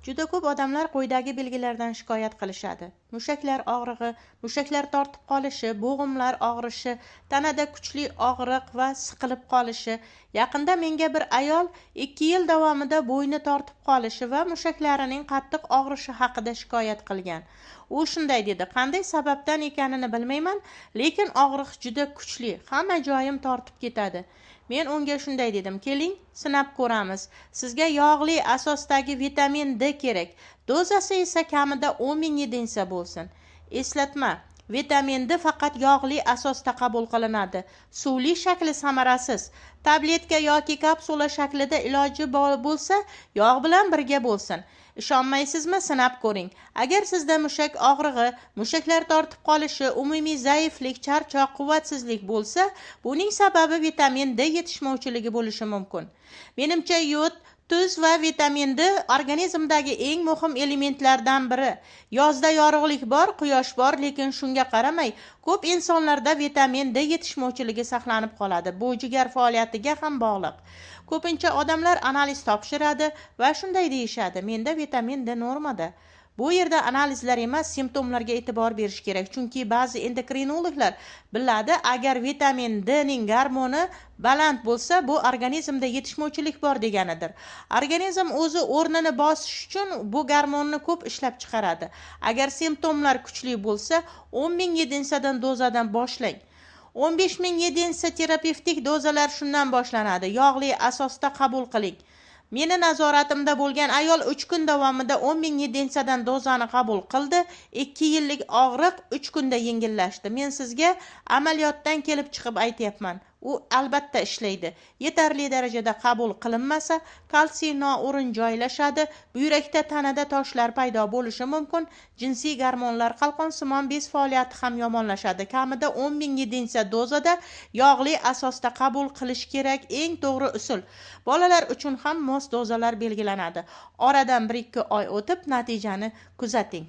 Juda ko'p odamlar quyidagi belgilardan shikoyat qilishadi: mushaklar og'rig'i, mushaklar tortib qolishi, bo'g'imlar og'rishi, tanada kuchli og'riq va siqilib qolishi. Yaqinda menga bir ayol 2 yil davomida bo'yni tortib qolishi va mushaklarining qattiq og'rishi haqida shikoyat qilgan. U shunday dedi: qanday sababdan ekanini bilmayman, lekin og'riq juda kuchli, hamma joyim tortib ketadi. Men unga shunday dedim: keling, sinab ko'ramiz. Sizga yog'li asosdagi vitamin D kerak. Dozasi esa kamida 10 ming yedinsa bo'lsin. Eslatma: vitamin D faqat yog'li asosda qabul qilinadi. Suvli shakli samarasiz. Tabletka yoki kapsula shaklida iloji bo'lsa, yog' bilan birga bo'lsin. Ishonmaysizmi? Sinab ko'ring. Agar sizda mushak og'rig'i, mushaklar tortib qolishi, umumiy zaiflik, charchoq, quvvatsizlik bo'lsa, buning sababi vitamin D yetishmovchiligi bo'lishi mumkin. Menimcha yod, tuz va vitamin D organizmdagi eng muhim elementlardan biri. Yozda yorug'lik bor, quyosh bor, lekin shunga qaramay ko'p insonlarda vitamin D yetishmovchiligi saqlanib qoladi. Bu jigar faoliyatiga ham bog'liq. Ko'pincha odamlar analiz topshiradi va shunday deyishadi: menda vitamin D normada. Bu yerda analizlar emas, simptomlarga e'tibor berish kerak. Chunki ba'zi endokrinologlar biladi, agar vitamin D ning gormoni baland bo'lsa, bu organizmda yetishmovchilik bor deganidir. Organizm o'zi o'rnini bosish uchun bu gormonni ko'p ishlab chiqaradi. Agar simptomlar kuchli bo'lsa, 10 ming yedinsadan dozadan boshlang. 15 ming yedinsa terapevtik dozalar shundan boshlanadi. Yog'li asosda qabul qiling. Meni nazoratimda bo'lgan ayol 3 kun davomida 10 ming yedinsadan dozani qabul qildi. 2 yillik og'riq 3 kunda yengillashdi. Men sizga amaliyotdan kelib chiqib aytyapman. U albatta ishlaydi. Yetarli darajada qabul qilinmasa, kalsiy noo'rin joylashadi, buyrakda, tanada toshlar paydo bo'lishi mumkin, jinsiy gormonlar, qalqonsimon bez faoliyati ham yomonlashadi. Kamida 10 ming yedinsa dozada yog'li asosda qabul qilish kerak. Eng to'g'ri usul. Bolalar uchun ham mos dozalar belgilanadi. Oradan 1-2 oy o'tib natijani kuzating.